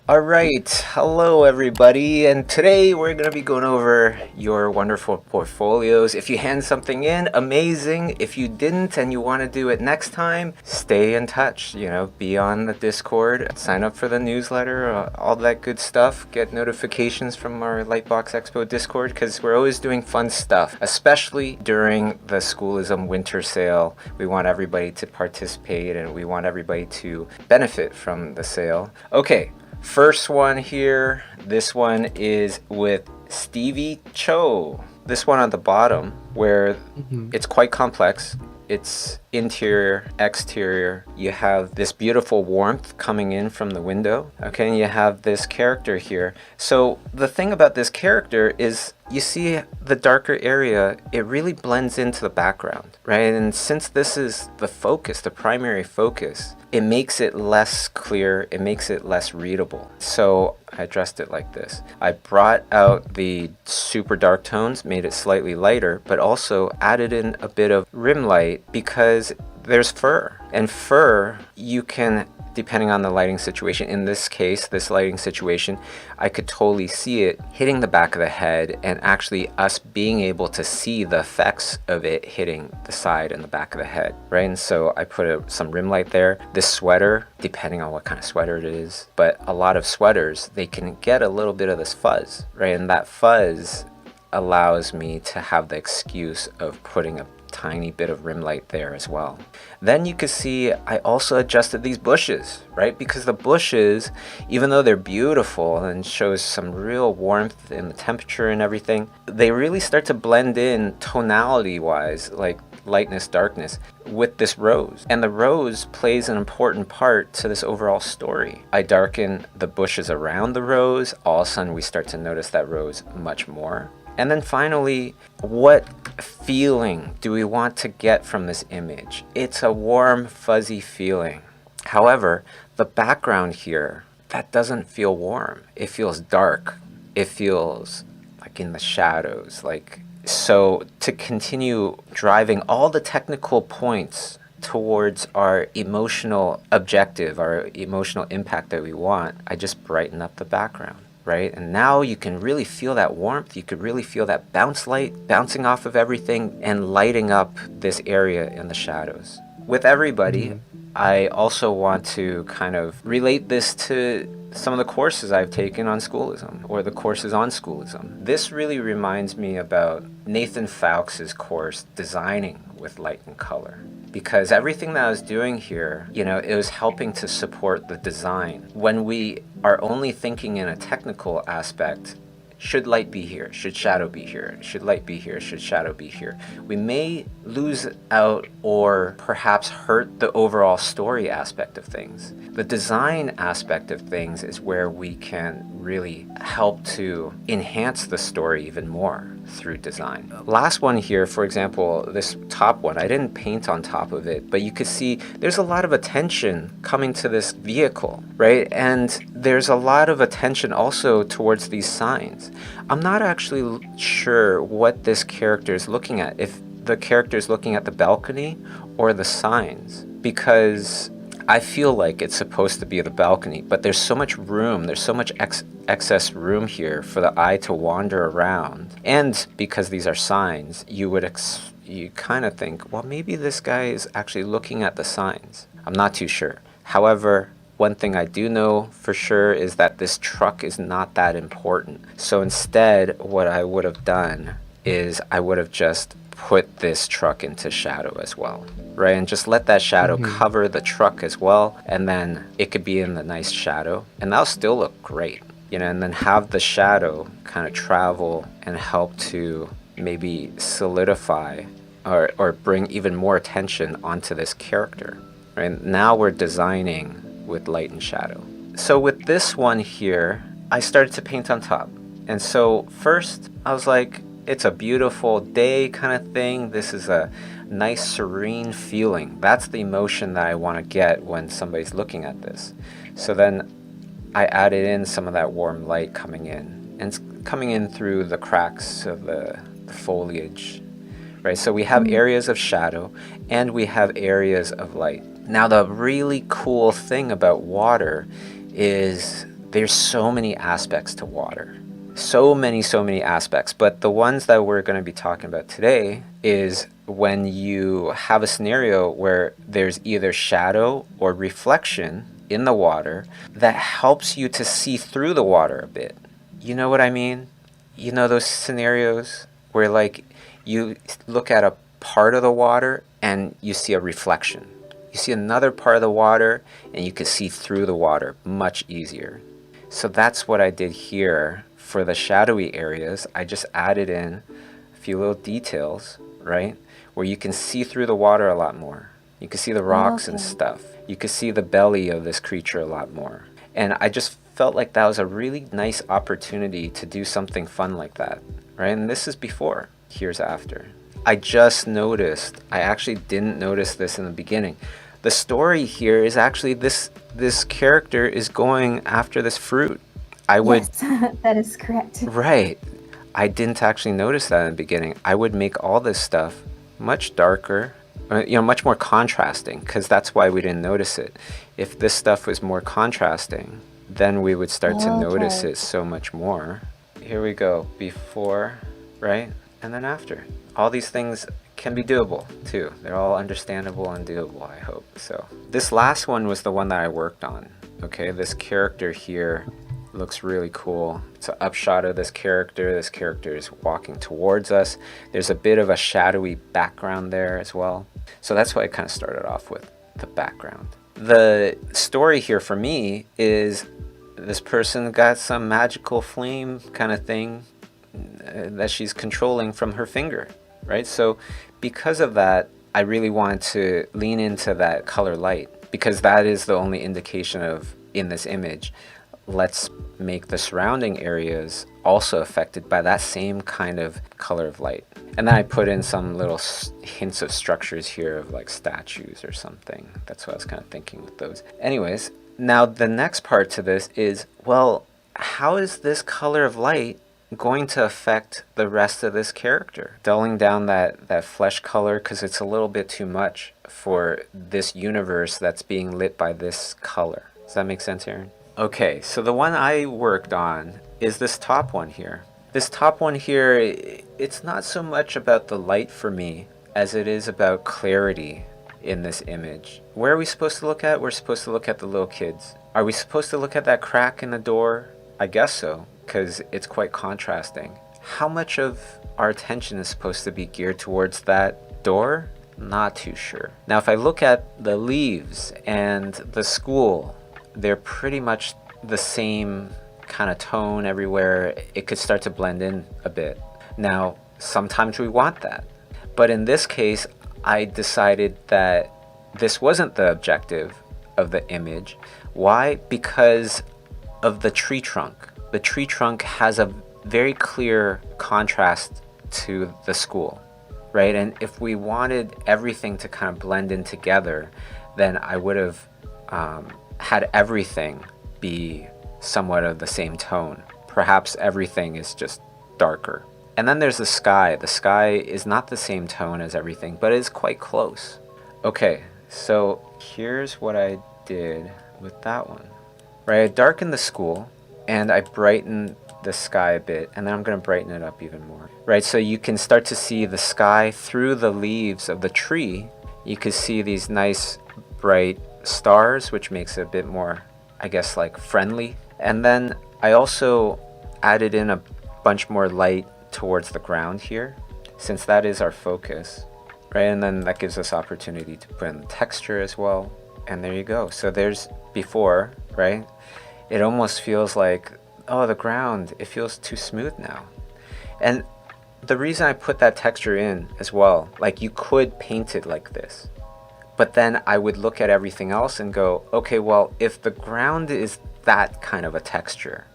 All right, hello everybody, and today we're going to be going over your wonderful portfolios. If you hand something in, amazing. If you didn't and you want to do it next time, stay in touch, be on the Discord, sign up for the newsletter, all that good stuff. Get notifications from our Lightbox Expo Discord because we're always doing fun stuff, especially during the Schoolism winter sale. We want everybody to participate and we want everybody to benefit from the sale. Okay. First one here, this one is with Stevie Cho. This one on the bottom, where it's quite complex. It's interior, exterior. You have this beautiful warmth coming in from the window. Okay, and you have this character here. So the thing about this character is you see the darker area, it really blends into the background, right? And since this is the focus, the primary focus, it makes it less clear, it makes it less readable. So I addressed it like this. I brought out the super dark tones, made it slightly lighter, but also added in a bit of rim light because there's fur. And fur, you can, depending on the lighting situation, in this case, this lighting situation, I could totally see it hitting the back of the head and actually us being able to see the effects of it hitting the side and the back of the head, right? And so I put some rim light there. This sweater, depending on what kind of sweater it is, but a lot of sweaters, they can get a little bit of this fuzz, right? And that fuzz allows me to have the excuse of putting a tiny bit of rim light there as well. Then you can see I also adjusted these bushes, right? Because the bushes, even though they're beautiful and shows some real warmth in the temperature and everything, they really start to blend in tonality wise, like lightness, darkness, with this rose. And the rose plays an important part to this overall story. I darken the bushes around the rose. All of a sudden we start to notice that rose much more. And then finally, what feeling do we want to get from this image? It's a warm, fuzzy feeling. However, the background here, that doesn't feel warm. It feels dark. It feels like in the shadows. So to continue driving all the technical points towards our emotional objective, our emotional impact that we want, I just brighten up the background. Right? And now you can really feel that warmth. You could really feel that bounce light bouncing off of everything and lighting up this area in the shadows. With everybody, I also want to kind of relate this to some of the courses I've taken on Schoolism or the courses on Schoolism. This really reminds me about Nathan Fowkes' course, Designing with Light and Color. Because everything that I was doing here, it was helping to support the design. When we are only thinking in a technical aspect, should light be here? Should shadow be here? Should light be here? Should shadow be here? We may lose out or perhaps hurt the overall story aspect of things. The design aspect of things is where we can really help to enhance the story even more through design. Last one here, for example, this top one, I didn't paint on top of it, but you could see there's a lot of attention coming to this vehicle, right? And there's a lot of attention also towards these signs. I'm not actually sure what this character is looking at, if the character is looking at the balcony or the signs, because I feel like it's supposed to be the balcony, but there's so much room, there's so much excess room here for the eye to wander around. And because these are signs, you kind of think, well, maybe this guy is actually looking at the signs. I'm not too sure. However, one thing I do know for sure is that this truck is not that important. So instead, what I would have done is I would have just put this truck into shadow as well, right? And just let that shadow cover the truck as well, and then it could be in the nice shadow, and that'll still look great, and then have the shadow kind of travel and help to maybe solidify or bring even more attention onto this character, right? Now we're designing with light and shadow. So with this one here, I started to paint on top. And so first I was like, it's a beautiful day kind of thing. This is a nice serene feeling. That's the emotion that I want to get when somebody's looking at this. So then I added in some of that warm light coming in, and it's coming in through the cracks of the foliage, right? So we have areas of shadow and we have areas of light. Now the really cool thing about water is there's so many aspects to water. So many aspects. But the ones that we're going to be talking about today is when you have a scenario where there's either shadow or reflection in the water that helps you to see through the water a bit. You know what I mean? You know those scenarios where like you look at a part of the water and you see a reflection. You see another part of the water and you can see through the water much easier. So that's what I did here for the shadowy areas. I just added in a few little details, right? Where you can see through the water a lot more. You can see the rocks and stuff. You can see the belly of this creature a lot more. And I just felt like that was a really nice opportunity to do something fun like that, right? And this is before, here's after. I just noticed, I actually didn't notice this in the beginning. The story here is actually this character is going after this fruit. Yes, that is correct. Right. I didn't actually notice that in the beginning. I would make all this stuff much darker, much more contrasting, because that's why we didn't notice it. If this stuff was more contrasting, then we would start to notice it so much more. Here we go, before, right? And then after. All these things can be doable too. They're all understandable and doable, I hope. So this last one was the one that I worked on. Okay, this character here looks really cool. It's an upshot of this character. This character is walking towards us. There's a bit of a shadowy background there as well. So that's why I kind of started off with the background. The story here for me is this person got some magical flame kind of thing that she's controlling from her finger, right? So because of that, I really wanted to lean into that color light, because that is the only indication of, in this image, let's make the surrounding areas also affected by that same kind of color of light. And then I put in some little hints of structures here of like statues or something. That's what I was kind of thinking with those. Anyways, now the next part to this is, well, how is this color of light going to affect the rest of this character? Dulling down that flesh color, because it's a little bit too much for this universe that's being lit by this color. Does that make sense, Aaron? Okay, so the one I worked on is this top one here. This top one here, it's not so much about the light for me as it is about clarity in this image. Where are we supposed to look at? We're supposed to look at the little kids. Are we supposed to look at that crack in the door? I guess so, because it's quite contrasting. How much of our attention is supposed to be geared towards that door? Not too sure. Now, if I look at the leaves and the school, they're pretty much the same kind of tone everywhere. It could start to blend in a bit. Now, sometimes we want that. But in this case, I decided that this wasn't the objective of the image. Why? Because of the tree trunk. The tree trunk has a very clear contrast to the school, right? And if we wanted everything to kind of blend in together, then I would have had everything be somewhat of the same tone. Perhaps everything is just darker. And then there's the sky. The sky is not the same tone as everything, but it's quite close. Okay, so here's what I did with that one. Right, I darkened the school and I brightened the sky a bit, and then I'm going to brighten it up even more. Right, so you can start to see the sky through the leaves of the tree. You can see these nice bright stars, which makes it a bit more, I guess, like friendly. And then I also added in a bunch more light towards the ground here, since that is our focus, right? And then that gives us opportunity to put in the texture as well. And there you go. So there's before, right? It almost feels like, oh, the ground, it feels too smooth now. And the reason I put that texture in as well, like you could paint it like this, but then I would look at everything else and go, okay, well, if the ground is that kind of a texture,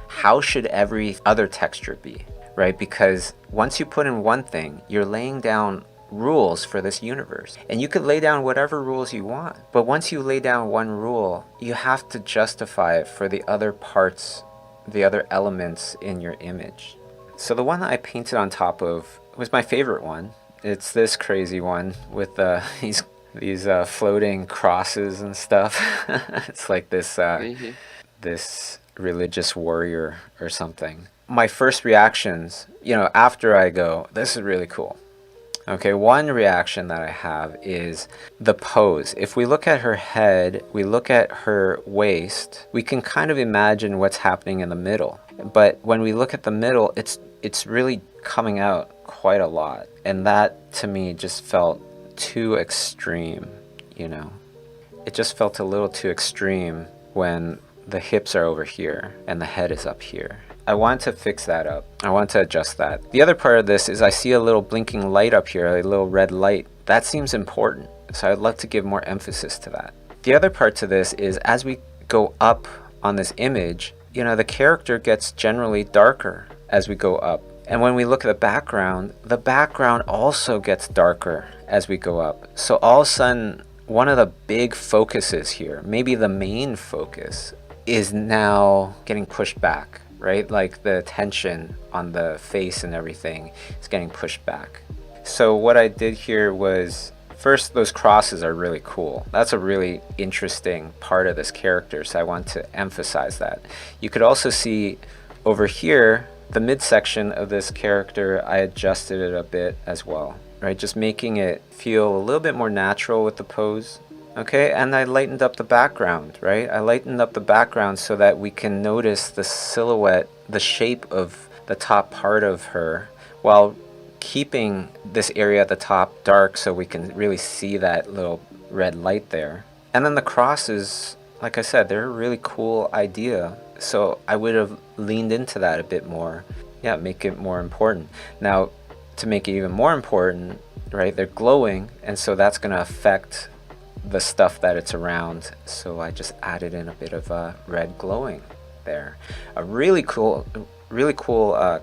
how should every other texture be, right? Because once you put in one thing, you're laying down rules for this universe. And you could lay down whatever rules you want. But once you lay down one rule, you have to justify it for the other parts, the other elements in your image. So the one that I painted on top of was my favorite one. It's this crazy one with these floating crosses and stuff. It's like this this religious warrior or something. My first reactions, after I go, this is really cool. Okay, one reaction that I have is the pose. If we look at her head, we look at her waist, we can kind of imagine what's happening in the middle. But when we look at the middle, it's really coming out quite a lot. And that, to me, just felt too extreme, It just felt a little too extreme when the hips are over here and the head is up here. I want to fix that up. I want to adjust that. The other part of this is I see a little blinking light up here, a little red light. That seems important. So I'd love to give more emphasis to that. The other part to this is as we go up on this image, the character gets generally darker as we go up. And when we look at the background also gets darker as we go up. So all of a sudden, one of the big focuses here, maybe the main focus, is now getting pushed back. Right? Like the tension on the face and everything is getting pushed back. So what I did here was, first, those crosses are really cool. That's a really interesting part of this character, so I want to emphasize that. You could also see over here, the midsection of this character, I adjusted it a bit as well, right? Just making it feel a little bit more natural with the pose. Okay, and I lightened up the background, right? I lightened up the background so that we can notice the silhouette, the shape of the top part of her, while keeping this area at the top dark so we can really see that little red light there. And then the crosses, like I said, they're a really cool idea. So I would have leaned into that a bit more. Yeah, make it more important. Now, to make it even more important, right, they're glowing, and so that's going to affect the stuff that it's around. So I just added in a bit of red glowing there. A really cool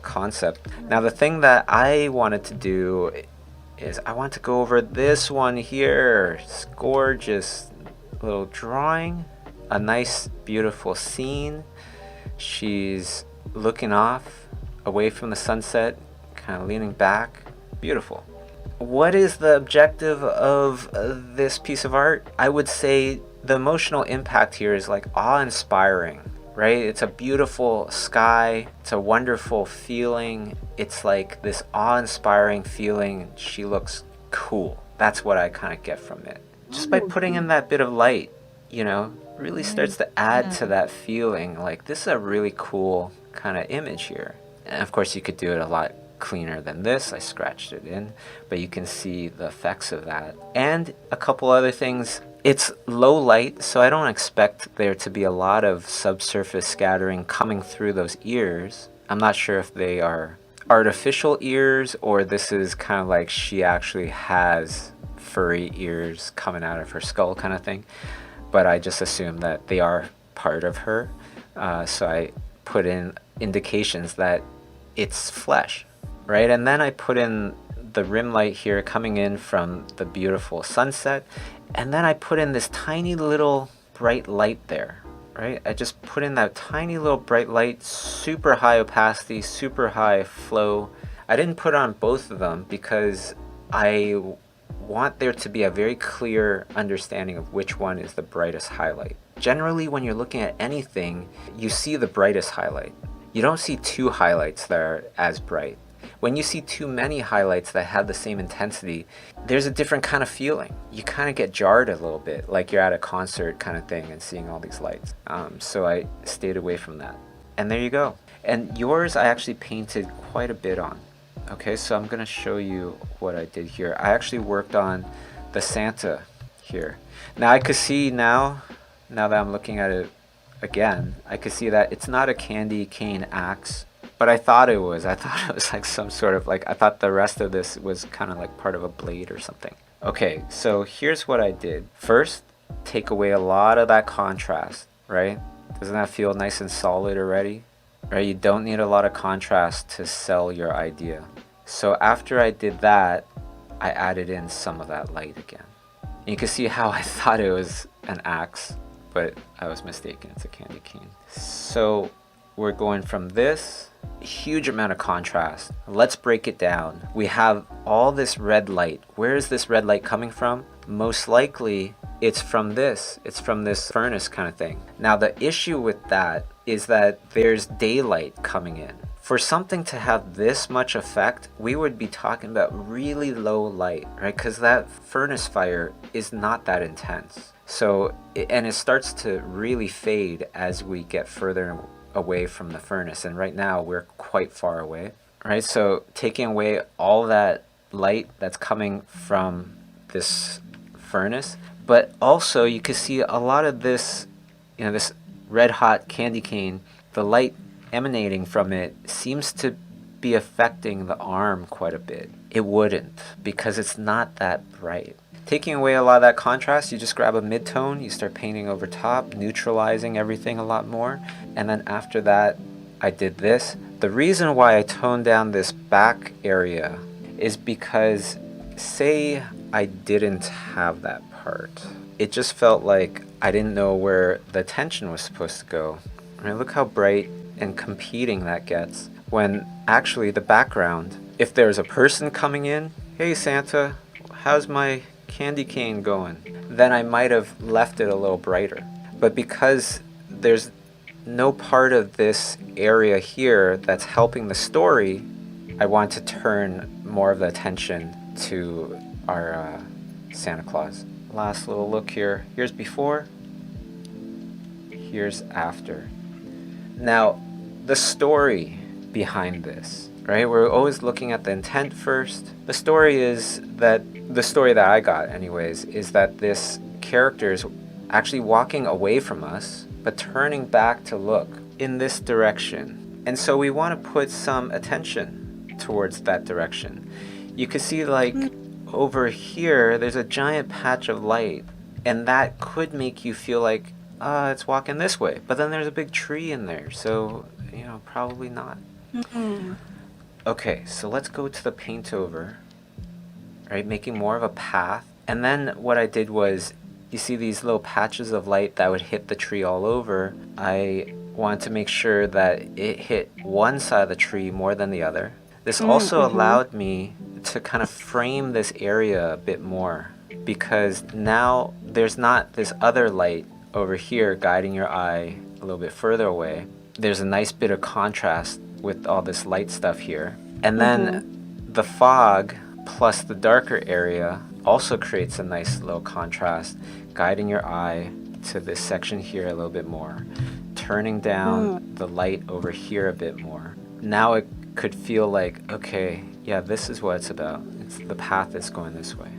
concept. Now the thing that I wanted to do is I want to go over this one here. It's gorgeous little drawing, a nice beautiful scene. She's looking off away from the sunset, kind of leaning back. Beautiful. What is the objective of this piece of art? I would say the emotional impact here is like awe-inspiring, right? It's a beautiful sky. It's a wonderful feeling. It's like this awe-inspiring feeling. She looks cool. That's what I kind of get from it. Just by putting in that bit of light, really starts to add to that feeling. Like, this is a really cool kind of image here. And of course, you could do it a lot cleaner than this. I scratched it in, but you can see the effects of that. And a couple other things. It's low light, so I don't expect there to be a lot of subsurface scattering coming through those ears. I'm not sure if they are artificial ears or this is kind of like she actually has furry ears coming out of her skull kind of thing. But I just assume that they are part of her. So I put in indications that it's flesh. Right, and then I put in the rim light here coming in from the beautiful sunset, and then I put in this tiny little bright light there, right? I just put in that tiny little bright light, super high opacity, super high flow. I didn't put on both of them because I want there to be a very clear understanding of which one is the brightest highlight. Generally, when you're looking at anything, you see the brightest highlight. You don't see two highlights that are as bright. When you see too many highlights that have the same intensity, there's a different kind of feeling. You kind of get jarred a little bit, like you're at a concert kind of thing and seeing all these lights. So I stayed away from that. And there you go. And yours I actually painted quite a bit on. Okay, so I'm gonna show you what I did here. I actually worked on the Santa here. Now I could see now that I'm looking at it again, I could see that it's not a candy cane axe, but I thought it was. I thought it was like some sort of like, I thought the rest of this was kind of like part of a blade or something. Okay, so here's what I did. First, take away a lot of that contrast, right? Doesn't that feel nice and solid already? Right, you don't need a lot of contrast to sell your idea. So after I did that, I added in some of that light again. And you can see how I thought it was an axe, but I was mistaken, it's a candy cane. So we're going from this huge amount of contrast. Let's break it down. We have all this red light. Where is this red light coming from? Most likely it's from this furnace kind of thing. Now the issue with that is that there's daylight coming in. For something to have this much effect, we would be talking about really low light, right? Because that furnace fire is not that intense. So, and it starts to really fade as we get further away from the furnace. And right now we're quite far away, right? So taking away all that light that's coming from this furnace, but also you can see a lot of this, you know, this red hot candy cane, the light emanating from it seems to be affecting the arm quite a bit. It wouldn't, because it's not that bright. Taking away a lot of that contrast, you just grab a mid-tone, you start painting over top, neutralizing everything a lot more, and then after that I did this. The reason why I toned down this back area is because, say I didn't have that part, it just felt like I didn't know where the attention was supposed to go. I mean, look how bright and competing that gets, when actually the background, if there's a person coming in, hey Santa, how's my candy cane going, then I might have left it a little brighter. But because there's no part of this area here that's helping the story, I want to turn more of the attention to our Santa Claus. Last little look here. Here's before, here's after. Now, the story behind this, right? We're always looking at the intent first. The story that I got anyways, is that this character is actually walking away from us, but turning back to look in this direction. And so we want to put some attention towards that direction. You can see like over here, there's a giant patch of light, and that could make you feel like, it's walking this way, but then there's a big tree in there, so you know, probably not. Okay, so let's go to the paint over, right, making more of a path. And then what I did was, you see these little patches of light that would hit the tree all over. I wanted to make sure that it hit one side of the tree more than the other. This also allowed me to kind of frame this area a bit more, because now there's not this other light over here guiding your eye a little bit further away. There's a nice bit of contrast with all this light stuff here. And then the fog plus the darker area also creates a nice little contrast, guiding your eye to this section here a little bit more, turning down the light over here a bit more. Now it could feel like, okay, yeah, this is what it's about. It's the path that's going this way.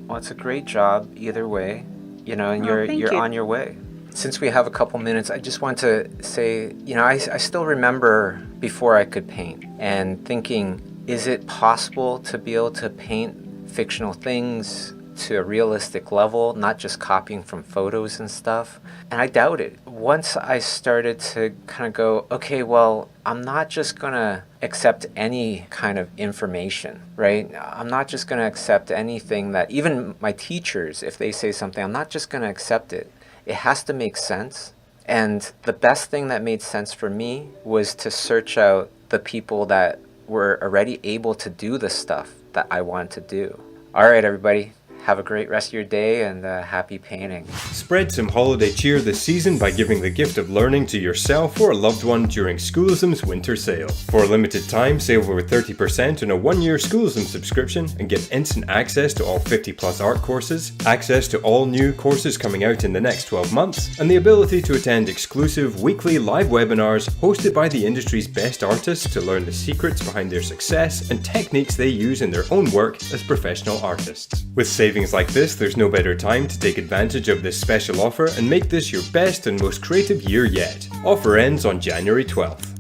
Well, it's a great job either way, you know, and you're on your way. Since we have a couple minutes, I just want to say, you know, I still remember before I could paint and thinking, is it possible to be able to paint fictional things to a realistic level, not just copying from photos and stuff? And I doubt it. Once I started to kind of go, okay, well, I'm not just going to accept any kind of information, right? I'm not just going to accept anything that, even my teachers, if they say something, I'm not just going to accept it. It has to make sense. And the best thing that made sense for me was to search out the people that were already able to do the stuff that I wanted to do. All right, everybody. Have a great rest of your day and happy painting. Spread some holiday cheer this season by giving the gift of learning to yourself or a loved one during Schoolism's winter sale. For a limited time, save over 30% on a 1-year Schoolism subscription and get instant access to all 50+ art courses, access to all new courses coming out in the next 12 months, and the ability to attend exclusive weekly live webinars hosted by the industry's best artists to learn the secrets behind their success and techniques they use in their own work as professional artists. With savings like this, there's no better time to take advantage of this special offer and make this your best and most creative year yet. Offer ends on January 12th.